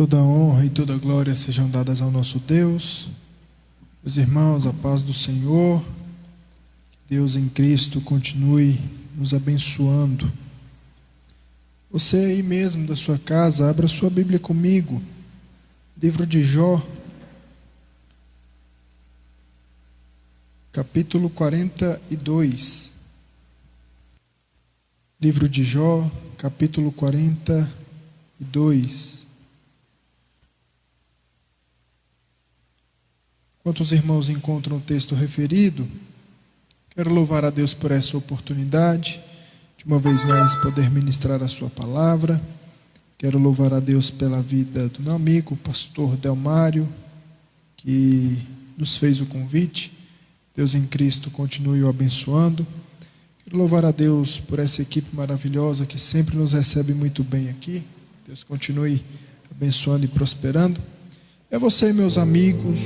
Toda honra e toda glória sejam dadas ao nosso Deus. Meus irmãos, a paz do Senhor, que Deus em Cristo continue nos abençoando. Você aí mesmo da sua casa, abra sua Bíblia comigo. Livro de Jó, capítulo 42. Livro de Jó, capítulo 42. Enquanto os irmãos encontram o texto referido, quero louvar a Deus por essa oportunidade, de uma vez mais poder ministrar a sua palavra. Quero louvar a Deus pela vida do meu amigo, o pastor Delmário, que nos fez o convite. Deus em Cristo continue o abençoando. Quero louvar a Deus por essa equipe maravilhosa que sempre nos recebe muito bem aqui. Deus continue abençoando e prosperando. É você, meus amigos,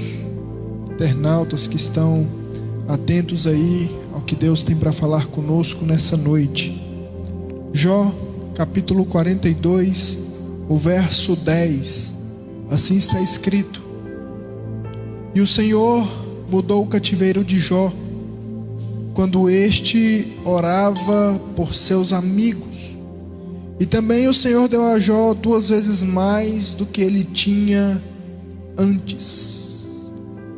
internautas que estão atentos aí ao que Deus tem para falar conosco nessa noite. Jó, capítulo 42, o verso 10, assim está escrito: E o Senhor mudou o cativeiro de Jó, quando este orava por seus amigos, e também o Senhor deu a Jó 2 vezes mais do que ele tinha antes.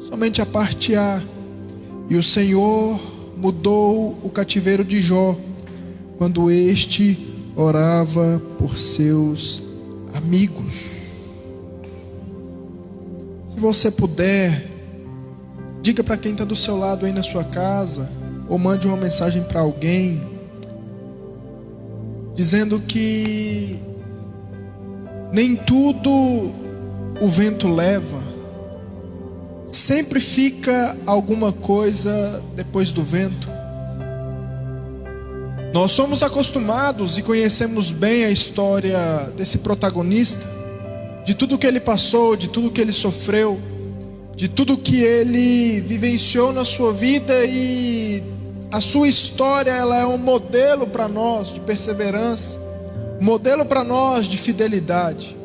Somente a parte A. E o Senhor mudou o cativeiro de Jó, quando este orava por seus amigos. Se você puder, diga para quem está do seu lado aí na sua casa, ou mande uma mensagem para alguém, dizendo que nem tudo o vento leva. Sempre fica alguma coisa depois do vento. Nós somos acostumados e conhecemos bem a história desse protagonista, de tudo que ele passou, de tudo que ele sofreu, de tudo que ele vivenciou na sua vida, e a sua história ela é um modelo para nós de perseverança, um modelo para nós de fidelidade.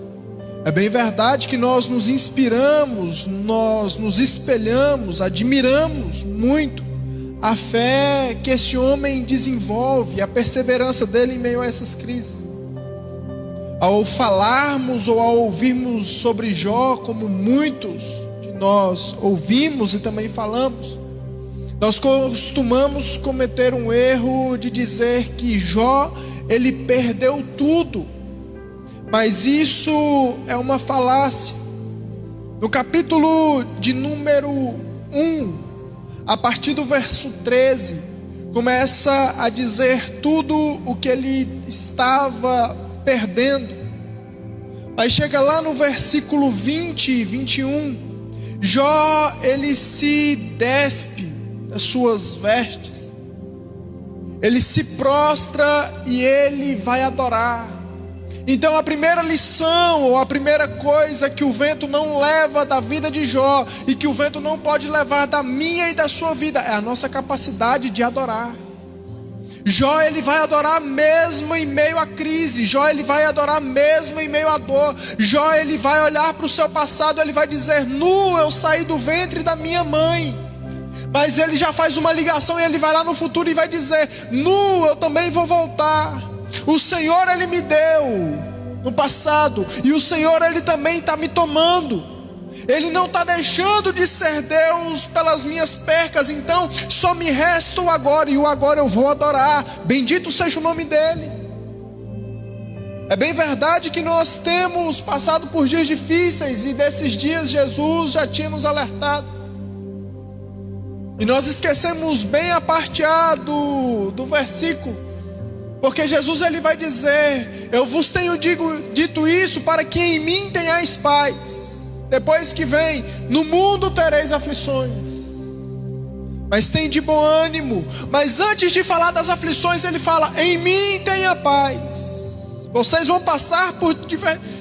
É bem verdade que nós nos inspiramos, nós nos espelhamos, admiramos muito a fé que esse homem desenvolve, a perseverança dele em meio a essas crises. Ao falarmos ou ao ouvirmos sobre Jó, como muitos de nós ouvimos e também falamos, nós costumamos cometer um erro de dizer que Jó, ele perdeu tudo. Mas isso é uma falácia. No capítulo de número 1, a partir do verso 13, começa a dizer tudo o que ele estava perdendo. Aí chega lá no versículo 20 e 21, Jó, ele se despe das suas vestes, ele se prostra e ele vai adorar. Então a primeira lição, ou a primeira coisa que o vento não leva da vida de Jó, e que o vento não pode levar da minha e da sua vida, é a nossa capacidade de adorar. Jó, ele vai adorar mesmo em meio à crise. Jó, ele vai adorar mesmo em meio à dor. Jó, ele vai olhar para o seu passado, ele vai dizer: nu eu saí do ventre da minha mãe. Mas ele já faz uma ligação e ele vai lá no futuro e vai dizer: nu eu também vou voltar. O Senhor, ele me deu no passado, e o Senhor, ele também está me tomando. Ele não está deixando de ser Deus pelas minhas percas. Então só me resta o agora, e o agora eu vou adorar. Bendito seja o nome dele. É bem verdade que nós temos passado por dias difíceis, e desses dias Jesus já tinha nos alertado. E nós esquecemos bem a parte A do versículo, porque Jesus, ele vai dizer: eu vos tenho dito isso para que em mim tenhais paz. Depois que vem: no mundo tereis aflições, mas tem de bom ânimo. Mas antes de falar das aflições, ele fala: em mim tenha paz. Vocês vão passar por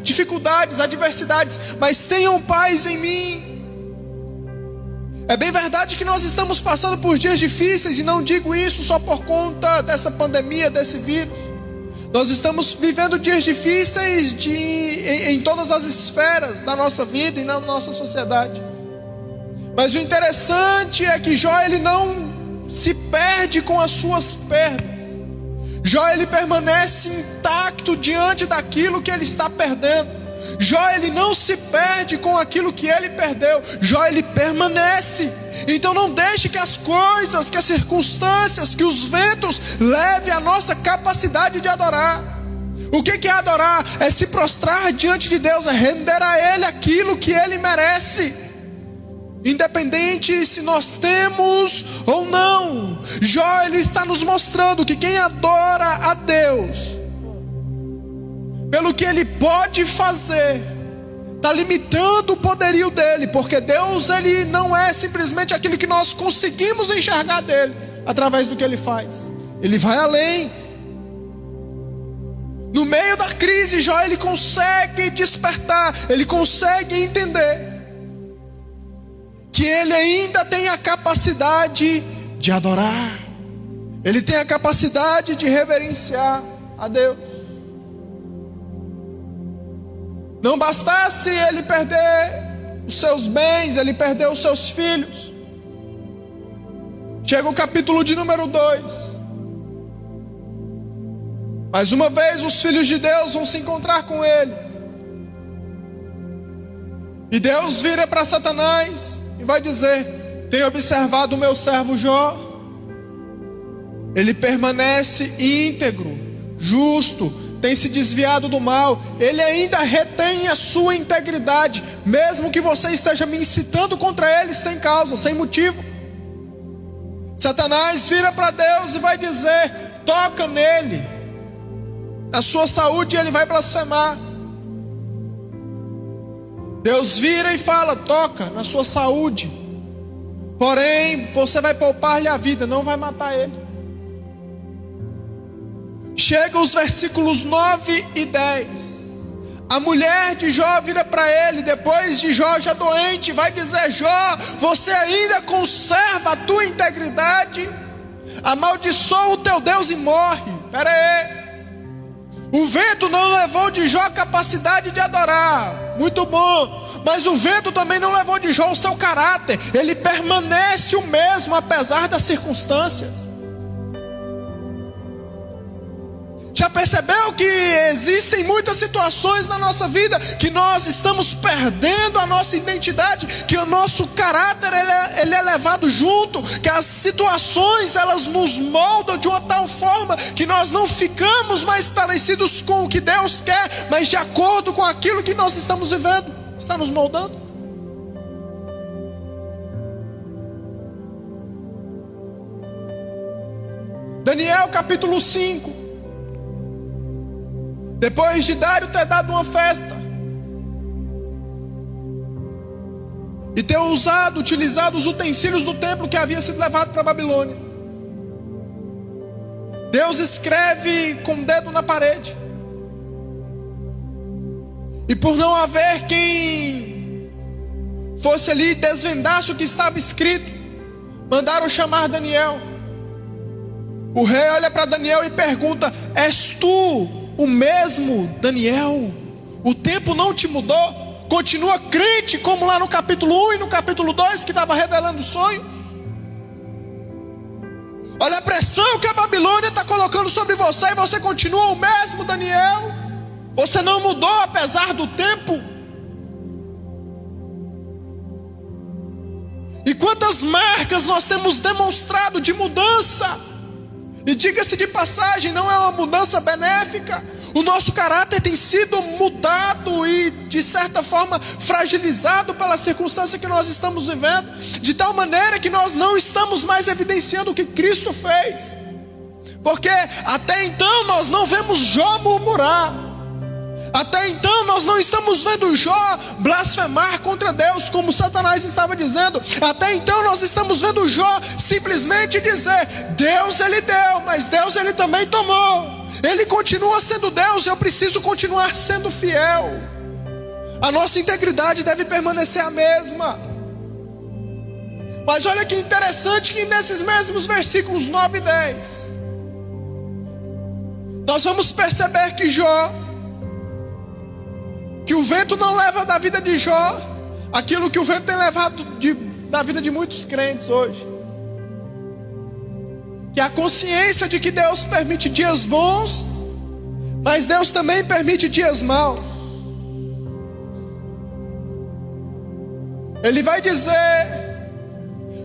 dificuldades, adversidades, mas tenham paz em mim. É bem verdade que nós estamos passando por dias difíceis, e não digo isso só por conta dessa pandemia, desse vírus. Nós estamos vivendo dias difíceis em todas as esferas da nossa vida e na nossa sociedade. Mas o interessante é que Jó, ele não se perde com as suas perdas. Jó, ele permanece intacto diante daquilo que ele está perdendo. Jó, ele não se perde com aquilo que ele perdeu. Jó, ele permanece. Então não deixe que as coisas, que as circunstâncias, que os ventos levem a nossa capacidade de adorar. O que é adorar? É se prostrar diante de Deus, é render a Ele aquilo que Ele merece, independente se nós temos ou não. Jó, ele está nos mostrando que quem adora a Deus pelo que Ele pode fazer, está limitando o poderio dEle, porque Deus, Ele não é simplesmente aquilo que nós conseguimos enxergar dEle, através do que Ele faz. Ele vai além. No meio da crise, Jó, ele consegue despertar, ele consegue entender que ele ainda tem a capacidade de adorar, ele tem a capacidade de reverenciar a Deus. Não bastasse ele perder os seus bens, ele perdeu os seus filhos. Chega o capítulo de número 2. Mais uma vez os filhos de Deus vão se encontrar com ele. E Deus vira para Satanás e vai dizer: tenho observado o meu servo Jó. Ele permanece íntegro, justo, tem se desviado do mal, ele ainda retém a sua integridade, mesmo que você esteja me incitando contra ele sem causa, sem motivo. Satanás vira para Deus e vai dizer: toca nele, na sua saúde ele vai blasfemar. Deus vira e fala: toca na sua saúde, porém você vai poupar-lhe a vida, não vai matar ele. Chega os versículos 9 e 10. A mulher de Jó vira para ele, depois de Jó já doente, vai dizer: Jó, você ainda conserva a tua integridade? Amaldiçoa o teu Deus e morre. Espera aí. O vento não levou de Jó a capacidade de adorar, muito bom, mas o vento também não levou de Jó o seu caráter. Ele permanece o mesmo apesar das circunstâncias. Já percebeu que existem muitas situações na nossa vida que nós estamos perdendo a nossa identidade, que o nosso caráter ele é levado junto, que as situações elas nos moldam de uma tal forma que nós não ficamos mais parecidos com o que Deus quer, mas de acordo com aquilo que nós estamos vivendo, está nos moldando. Daniel capítulo 5. Depois de Dário ter dado uma festa e ter utilizado os utensílios do templo que havia sido levado para a Babilônia, Deus escreve com o dedo na parede. E por não haver quem fosse ali desvendasse o que estava escrito, mandaram chamar Daniel. O rei olha para Daniel e pergunta: és tu o mesmo Daniel? O tempo não te mudou? Continua crente como lá no capítulo 1 e no capítulo 2 que estava revelando o sonho? Olha a pressão que a Babilônia está colocando sobre você e você continua o mesmo Daniel? Você não mudou apesar do tempo? E quantas marcas nós temos demonstrado de mudança? E diga-se de passagem, não é uma mudança benéfica. O nosso caráter tem sido mudado e de certa forma fragilizado pela circunstância que nós estamos vivendo, de tal maneira que nós não estamos mais evidenciando o que Cristo fez. Porque até então nós não vemos Jó murmurar, até então nós não estamos vendo Jó blasfemar contra Deus, como Satanás estava dizendo. Até então nós estamos vendo Jó simplesmente dizer: Deus ele deu, mas Deus ele também tomou. Ele continua sendo Deus, eu preciso continuar sendo fiel. A nossa integridade deve permanecer a mesma. Mas olha que interessante que nesses mesmos versículos 9 e 10, nós vamos perceber que o vento não leva da vida de Jó aquilo que o vento tem levado da vida de muitos crentes hoje. Que a consciência de que Deus permite dias bons, mas Deus também permite dias maus. Ele vai dizer: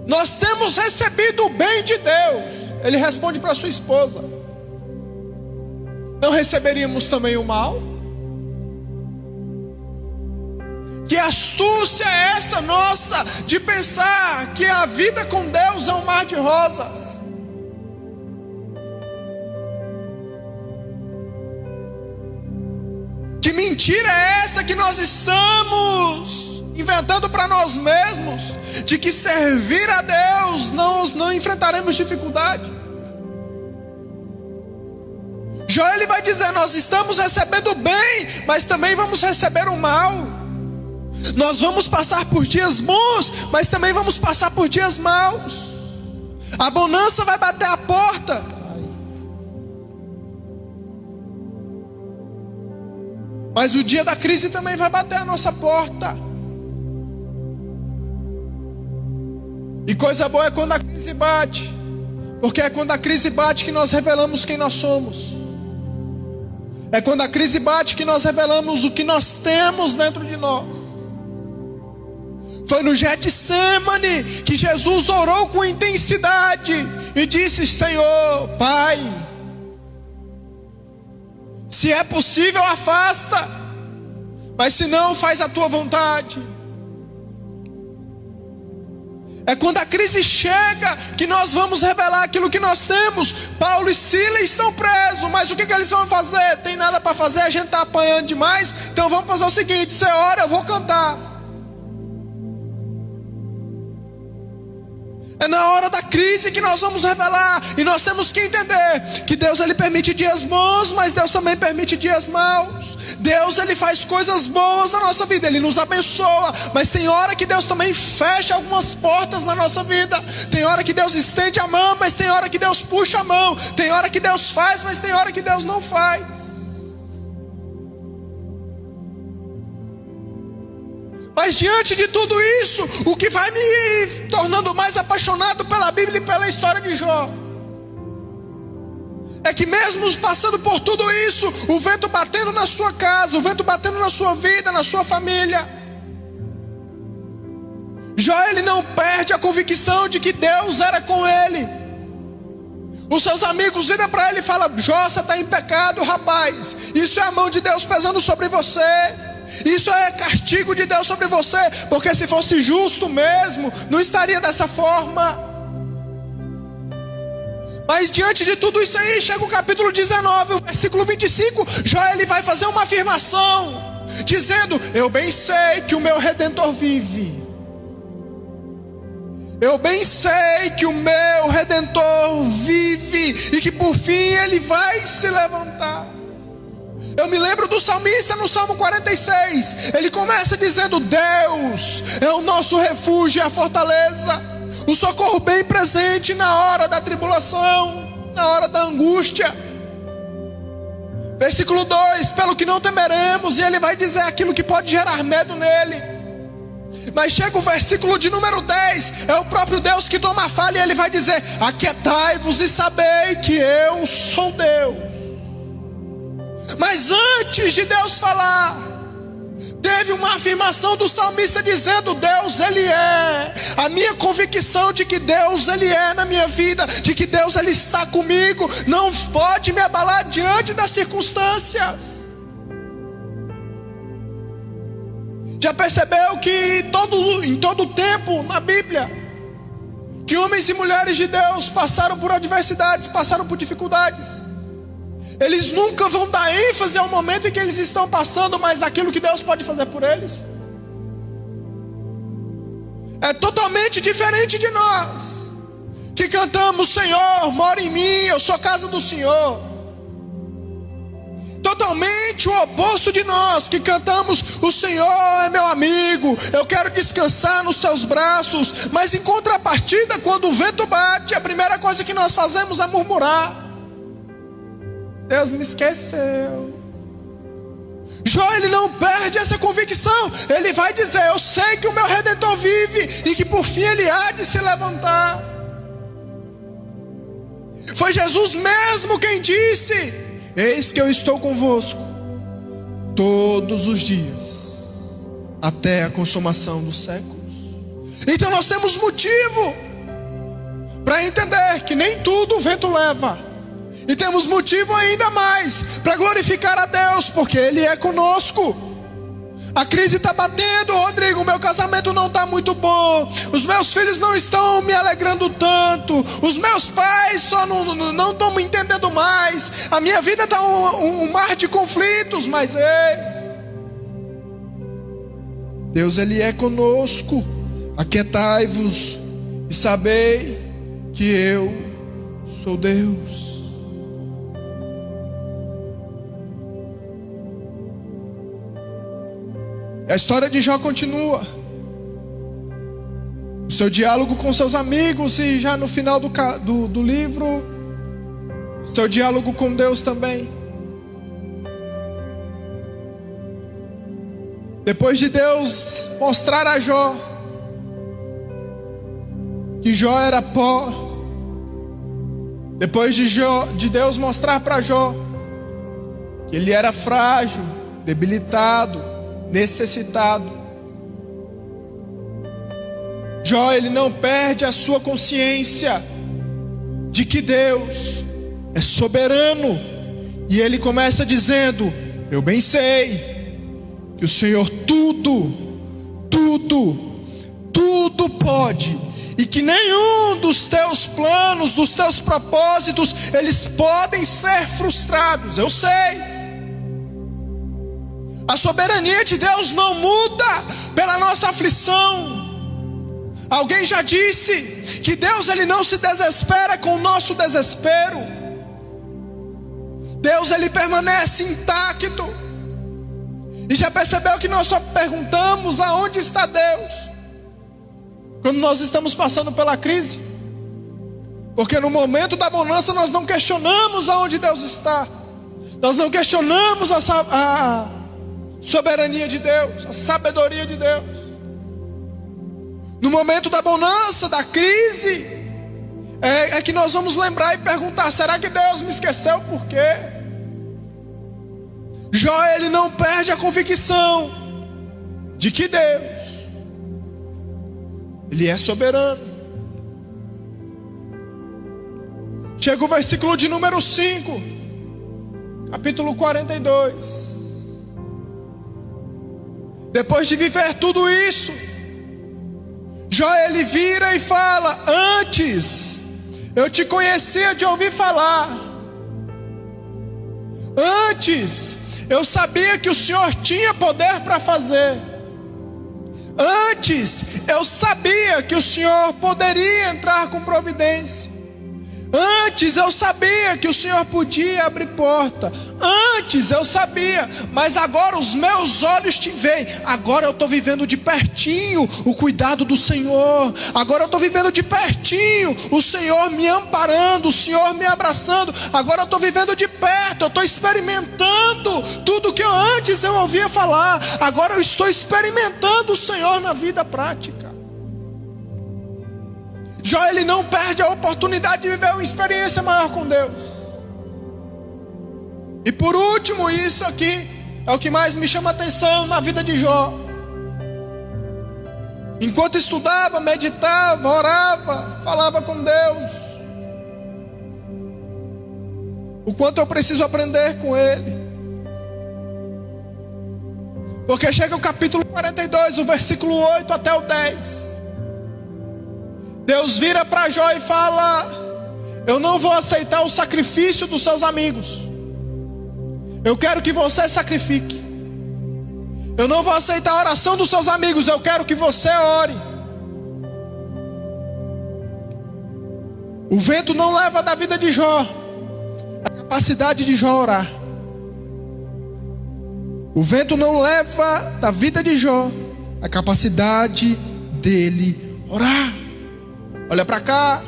nós temos recebido o bem de Deus. Ele responde para sua esposa: não receberíamos também o mal? Que astúcia é essa nossa de pensar que a vida com Deus é um mar de rosas? Que mentira é essa que nós estamos inventando para nós mesmos, de que servir a Deus não enfrentaremos dificuldade? Jó, ele vai dizer: nós estamos recebendo o bem, mas também vamos receber o mal. Nós vamos passar por dias bons, mas também vamos passar por dias maus. A bonança vai bater a porta, mas o dia da crise também vai bater a nossa porta. E coisa boa é quando a crise bate, porque é quando a crise bate que nós revelamos quem nós somos. É quando a crise bate que nós revelamos o que nós temos dentro de nós. Foi no Getsemane que Jesus orou com intensidade e disse: Senhor, Pai, se é possível, afasta, mas se não, faz a tua vontade. É quando a crise chega que nós vamos revelar aquilo que nós temos. Paulo e Silas estão presos, mas o que eles vão fazer? Tem nada para fazer, a gente está apanhando demais, então vamos fazer o seguinte: você ora, eu vou cantar. É na hora da crise que nós vamos revelar. E nós temos que entender que Deus, ele permite dias bons, mas Deus também permite dias maus. Deus, ele faz coisas boas na nossa vida, ele nos abençoa, mas tem hora que Deus também fecha algumas portas na nossa vida. Tem hora que Deus estende a mão, mas tem hora que Deus puxa a mão. Tem hora que Deus faz, mas tem hora que Deus não faz. Mas diante de tudo isso, o que vai me tornando mais apaixonado pela Bíblia e pela história de Jó, é que mesmo passando por tudo isso, o vento batendo na sua casa, o vento batendo na sua vida, na sua família, Jó, ele não perde a convicção de que Deus era com ele. Os seus amigos viram para ele e falam: Jó, você está em pecado, rapaz. Isso é a mão de Deus pesando sobre você. Isso é castigo de Deus sobre você, porque se fosse justo mesmo, não estaria dessa forma. Mas diante de tudo isso aí, chega o capítulo 19, o versículo 25. Jó, ele vai fazer uma afirmação, dizendo: eu bem sei que o meu Redentor vive. Eu bem sei que o meu Redentor vive, e que por fim ele vai se levantar. Eu me lembro do salmista no Salmo 46. Ele começa dizendo: Deus é o nosso refúgio e a fortaleza, o socorro bem presente na hora da tribulação, na hora da angústia. Versículo 2: pelo que não temeremos. E ele vai dizer aquilo que pode gerar medo nele. Mas chega o versículo de número 10. É o próprio Deus que toma a fala, e ele vai dizer: aquietai-vos e sabei que eu sou Deus. Mas antes de Deus falar, teve uma afirmação do salmista dizendo: Deus, ele é. A minha convicção de que Deus, ele é na minha vida, de que Deus, ele está comigo, não pode me abalar diante das circunstâncias. Já percebeu que em todo tempo na Bíblia, que homens e mulheres de Deus passaram por adversidades, passaram por dificuldades? Eles nunca vão dar ênfase ao momento em que eles estão passando, mas aquilo que Deus pode fazer por eles. É totalmente diferente de nós, que cantamos: Senhor, mora em mim, eu sou casa do Senhor. Totalmente o oposto de nós, que cantamos: o Senhor é meu amigo, eu quero descansar nos seus braços. Mas em contrapartida, quando o vento bate, a primeira coisa que nós fazemos é murmurar. Deus me esqueceu. Jó, ele não perde essa convicção. Ele vai dizer: eu sei que o meu Redentor vive e que por fim ele há de se levantar. Foi Jesus mesmo quem disse: eis que eu estou convosco todos os dias, até a consumação dos séculos. Então nós temos motivo para entender que nem tudo o vento leva. E temos motivo ainda mais para glorificar a Deus, porque Ele é conosco. A crise está batendo, Rodrigo, meu casamento não está muito bom, os meus filhos não estão me alegrando tanto, os meus pais só não estão me entendendo mais, a minha vida está um mar de conflitos, mas Deus, Ele é conosco. Aquietai-vos e sabei que eu sou Deus. A história de Jó continua. O seu diálogo com seus amigos, e já no final do livro, o seu diálogo com Deus também. Depois de Deus mostrar a Jó que Jó era pó, depois de Deus mostrar para Jó que ele era frágil, debilitado, necessitado, Jó, ele não perde a sua consciência de que Deus é soberano, e ele começa dizendo: eu bem sei que o Senhor tudo pode, e que nenhum dos teus planos, dos teus propósitos, eles podem ser frustrados. Eu sei. A soberania de Deus não muda pela nossa aflição. Alguém já disse que Deus, ele não se desespera com o nosso desespero. Deus, ele permanece intacto. E já percebeu que nós só perguntamos aonde está Deus quando nós estamos passando pela crise? Porque no momento da bonança nós não questionamos aonde Deus está. Nós não questionamos a soberania de Deus, a sabedoria de Deus. No momento da bonança, da crise, é que nós vamos lembrar e perguntar: será que Deus me esqueceu? Por quê? Jó, ele não perde a convicção de que Deus, ele é soberano. Chega o versículo de número 5, capítulo 42. Depois de viver tudo isso, Jó, ele vira e fala: antes eu te conhecia de ouvir falar, antes eu sabia que o Senhor tinha poder para fazer, antes eu sabia que o Senhor poderia entrar com providência, antes eu sabia que o Senhor podia abrir porta, antes eu sabia, mas agora os meus olhos te veem. Agora eu estou vivendo de pertinho o cuidado do Senhor. Agora eu estou vivendo de pertinho o Senhor me amparando, o Senhor me abraçando. Agora eu estou vivendo de perto, eu estou experimentando tudo que antes eu ouvia falar. Agora eu estou experimentando o Senhor na vida prática. Jó, ele não perde a oportunidade de viver uma experiência maior com Deus. E por último, isso aqui é o que mais me chama a atenção na vida de Jó. Enquanto estudava, meditava, orava, falava com Deus, o quanto eu preciso aprender com Ele. Porque chega o capítulo 42, o versículo 8 até o 10. Deus vira para Jó e fala: eu não vou aceitar o sacrifício dos seus amigos. Eu quero que você sacrifique. Eu não vou aceitar a oração dos seus amigos. Eu quero que você ore. O vento não leva da vida de Jó a capacidade de Jó orar. O vento não leva da vida de Jó a capacidade dele orar. Olha para cá.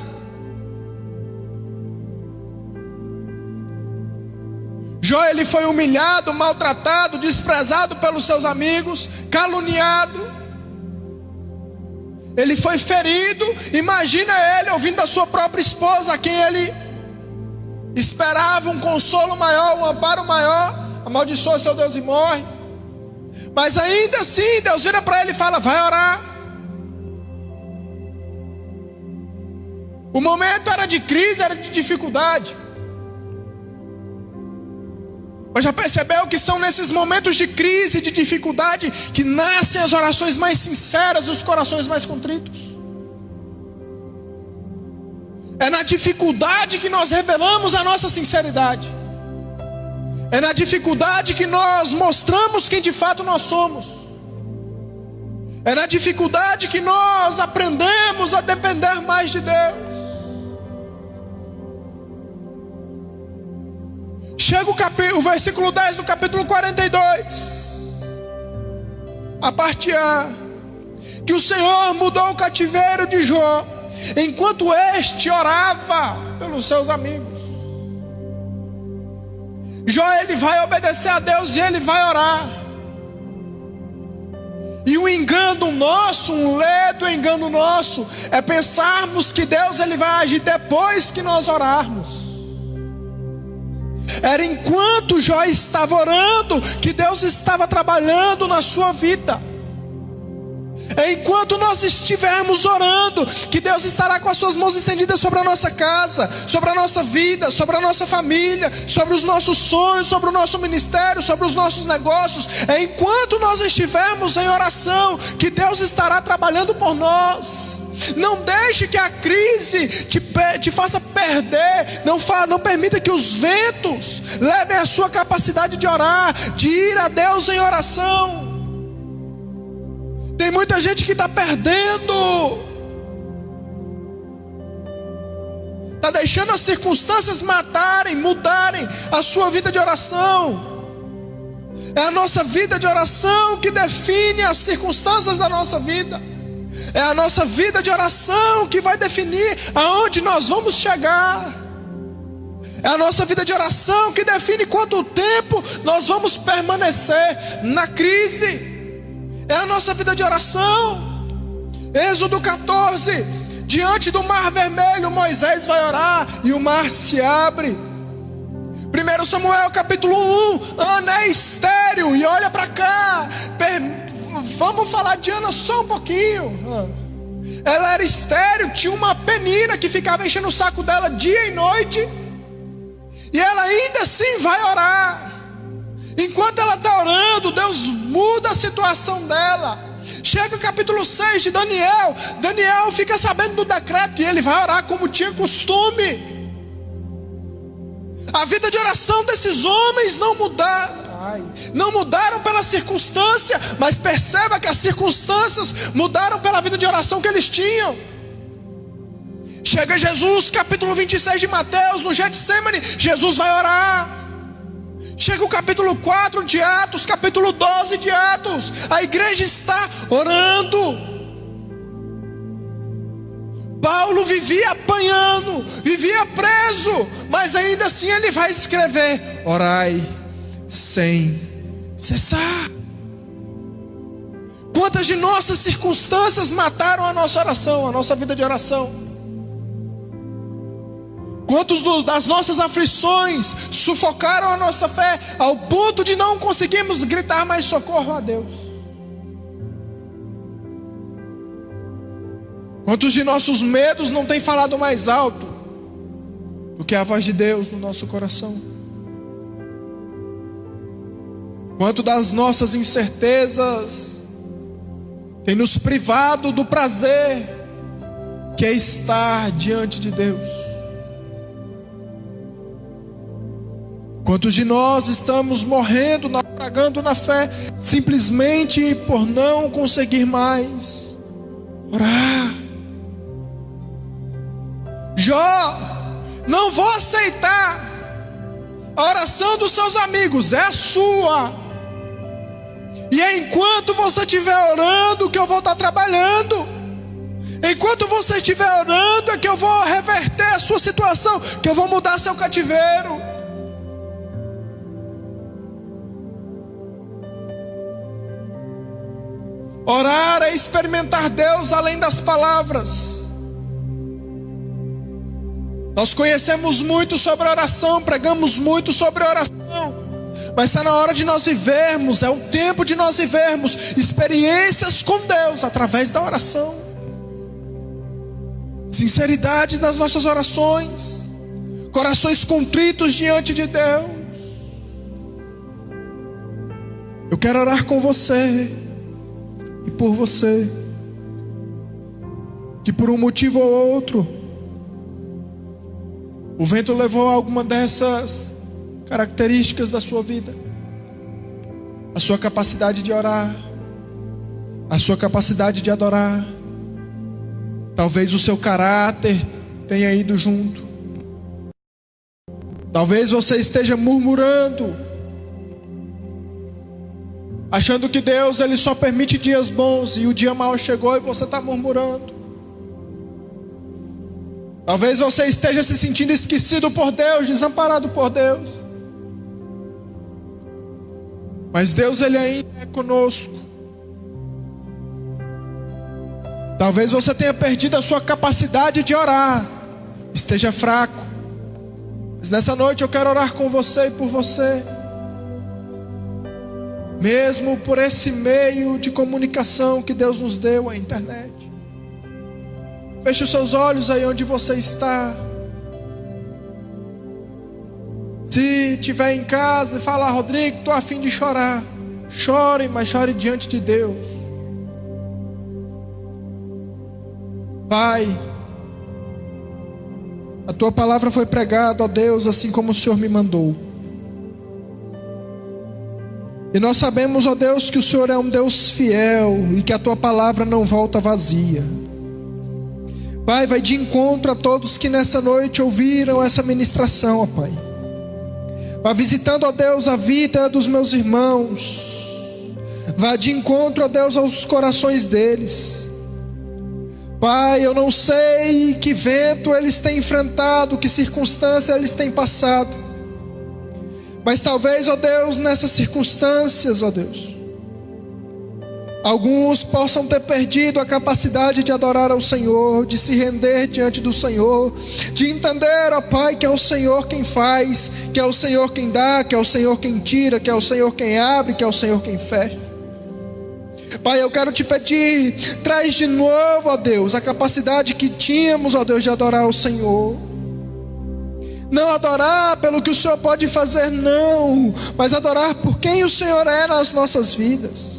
Jó, ele foi humilhado, maltratado, desprezado pelos seus amigos, caluniado. Ele foi ferido. Imagina ele ouvindo da sua própria esposa, a quem ele esperava um consolo maior, um amparo maior, amaldiçoa seu Deus e morre. Mas ainda assim, Deus vira para ele e fala: vai orar. O momento era de crise, era de dificuldade. Mas já percebeu que são nesses momentos de crise, de dificuldade, que nascem as orações mais sinceras e os corações mais contritos? É na dificuldade que nós revelamos a nossa sinceridade. É na dificuldade que nós mostramos quem de fato nós somos. É na dificuldade que nós aprendemos a depender mais de Deus. Chega o versículo 10 do capítulo 42, a parte A: que o Senhor mudou o cativeiro de Jó, enquanto este orava pelos seus amigos. Jó, ele vai obedecer a Deus e ele vai orar. E um engano nosso, um ledo engano nosso, é pensarmos que Deus ele vai agir depois que nós orarmos. Era enquanto Jó estava orando que Deus estava trabalhando na sua vida. É enquanto nós estivermos orando que Deus estará com as suas mãos estendidas sobre a nossa casa, sobre a nossa vida, sobre a nossa família, sobre os nossos sonhos, sobre o nosso ministério, sobre os nossos negócios. É enquanto nós estivermos em oração que Deus estará trabalhando por nós. Não deixe que a crise te faça perder. Não permita que os ventos levem a sua capacidade de orar, de ir a Deus em oração. Tem muita gente que está perdendo, está deixando as circunstâncias mudarem a sua vida de oração. É a nossa vida de oração que define as circunstâncias da nossa vida. É a nossa vida de oração que vai definir aonde nós vamos chegar. É a nossa vida de oração que define quanto tempo nós vamos permanecer na crise. É a nossa vida de oração. Êxodo 14: diante do mar vermelho Moisés vai orar e o mar se abre. 1 Samuel capítulo 1: Ana é estéril. E olha para cá, vamos falar de Ana só um pouquinho. Ela era estéril, tinha uma penina que ficava enchendo o saco dela dia e noite, e ela ainda assim vai orar. Enquanto ela está orando, Deus muda a situação dela. Chega o capítulo 6 de Daniel. Daniel fica sabendo do decreto e ele vai orar como tinha costume. A vida de oração desses homens não mudaram pela circunstância, mas perceba que as circunstâncias mudaram pela vida de oração que eles tinham. Chega Jesus, capítulo 26 de Mateus, no Getsemane, Jesus vai orar. Chega o capítulo 4 de Atos, capítulo 12 de Atos, a igreja está orando. Paulo vivia apanhando, vivia preso, mas ainda assim ele vai escrever: orai sem cessar. Quantas de nossas circunstâncias mataram a nossa oração, a nossa vida de oração? Quantos das nossas aflições sufocaram a nossa fé ao ponto de não conseguirmos gritar mais socorro a Deus? Quantos de nossos medos não têm falado mais alto do que a voz de Deus no nosso coração? Quanto das nossas incertezas tem nos privado do prazer que é estar diante de Deus? Quantos de nós estamos morrendo, naufragando na fé, simplesmente por não conseguir mais orar? Jó: não vou aceitar a oração dos seus amigos, é a sua. E é enquanto você estiver orando que eu vou estar trabalhando. Enquanto você estiver orando é que eu vou reverter a sua situação, que eu vou mudar seu cativeiro. Orar é experimentar Deus além das palavras. Nós conhecemos muito sobre oração, pregamos muito sobre oração, mas está na hora de nós vivermos, é o tempo de nós vivermos experiências com Deus através da oração. Sinceridade nas nossas orações, corações contritos diante de Deus. Eu quero orar com você e por você, que por um motivo ou outro o vento levou alguma dessas características da sua vida, a sua capacidade de orar, a sua capacidade de adorar. Talvez o seu caráter tenha ido junto. Talvez você esteja murmurando, achando que Deus ele só permite dias bons e o dia mau chegou e você está murmurando. Talvez você esteja se sentindo esquecido por Deus, desamparado por Deus. Mas Deus ele ainda é conosco. Talvez você tenha perdido a sua capacidade de orar, esteja fraco. Mas nessa noite eu quero orar com você e por você. Mesmo por esse meio de comunicação que Deus nos deu, a internet. Feche os seus olhos aí onde você está. Se estiver em casa e falar: Rodrigo, estou a fim de chorar. Chore, mas chore diante de Deus. Pai, a tua palavra foi pregada, ó Deus, assim como o Senhor me mandou. E nós sabemos, ó Deus, que o Senhor é um Deus fiel e que a tua palavra não volta vazia. Pai, vai de encontro a todos que nessa noite ouviram essa ministração, ó Pai. Vai visitando, ó Deus, a vida dos meus irmãos. Vai de encontro, ó Deus, aos corações deles. Pai, eu não sei que vento eles têm enfrentado, que circunstância eles têm passado. Mas talvez, ó Deus, nessas circunstâncias, ó Deus, alguns possam ter perdido a capacidade de adorar ao Senhor, de se render diante do Senhor, de entender, ó Pai, que é o Senhor quem faz, que é o Senhor quem dá, que é o Senhor quem tira, que é o Senhor quem abre, que é o Senhor quem fecha. Pai, eu quero te pedir, traz de novo, ó Deus, a capacidade que tínhamos, ó Deus, de adorar ao Senhor. Não adorar pelo que o Senhor pode fazer, não, mas adorar por quem o Senhor é nas nossas vidas.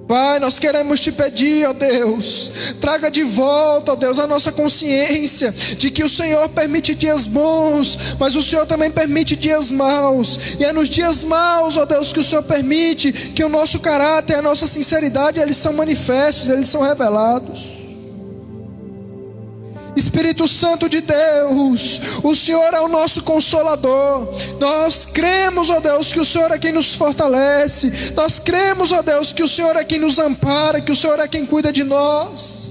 Pai, nós queremos te pedir, ó Deus, traga de volta, ó Deus, a nossa consciência de que o Senhor permite dias bons, mas o Senhor também permite dias maus. E é nos dias maus, ó Deus, que o Senhor permite que o nosso caráter, a nossa sinceridade, eles são manifestos, eles são revelados. Espírito Santo de Deus, o Senhor é o nosso consolador. Nós cremos, ó Deus, que o Senhor é quem nos fortalece. Nós cremos, ó Deus, que o Senhor é quem nos ampara, que o Senhor é quem cuida de nós.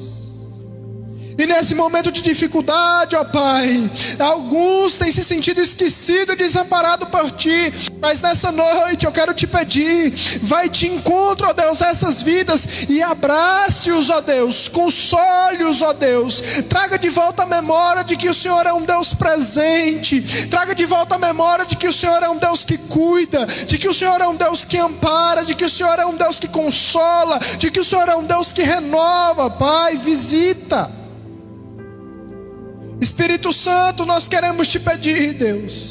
E nesse momento de dificuldade, ó Pai, alguns têm se sentido esquecidos e desamparados por Ti. Mas nessa noite eu quero te pedir, vai de encontro, ó Deus, a essas vidas e abrace-os, ó Deus, console-os, ó Deus. Traga de volta a memória de que o Senhor é um Deus presente. Traga de volta a memória de que o Senhor é um Deus que cuida, de que o Senhor é um Deus que ampara, de que o Senhor é um Deus que consola, de que o Senhor é um Deus que renova. Pai, visita. Espírito Santo, nós queremos te pedir, Deus,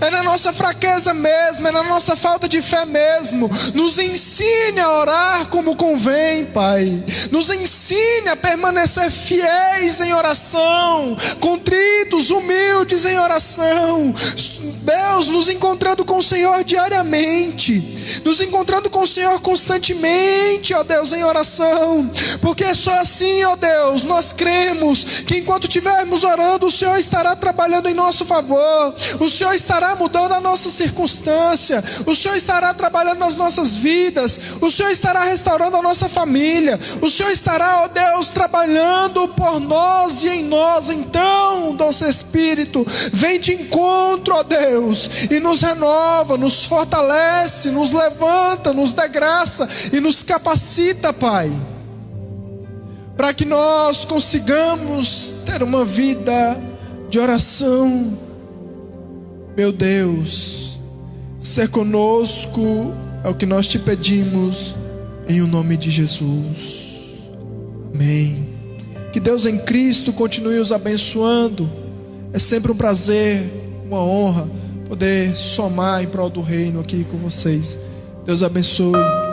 é na nossa fraqueza mesmo, é na nossa falta de fé mesmo, nos ensine a orar como convém, Pai. Nos ensine a permanecer fiéis em oração, contritos, humildes em oração. Deus, nos encontrando com o Senhor diariamente, nos encontrando com o Senhor constantemente, ó Deus, em oração. Porque é só assim, ó Deus, nós cremos que enquanto estivermos orando, o Senhor estará trabalhando em nosso favor. O Senhor estará mudando a nossa circunstância, o Senhor estará trabalhando nas nossas vidas, o Senhor estará restaurando a nossa família, o Senhor estará, ó Deus, trabalhando por nós e em nós. Então, doce Espírito, vem de encontro, ó Deus, e nos renova, nos fortalece, nos levanta, nos dá graça e nos capacita, Pai, para que nós consigamos ter uma vida de oração. Meu Deus, ser conosco é o que nós te pedimos, em o nome de Jesus. Amém. Que Deus em Cristo continue os abençoando. É sempre um prazer, uma honra poder somar em prol do reino aqui com vocês. Deus abençoe.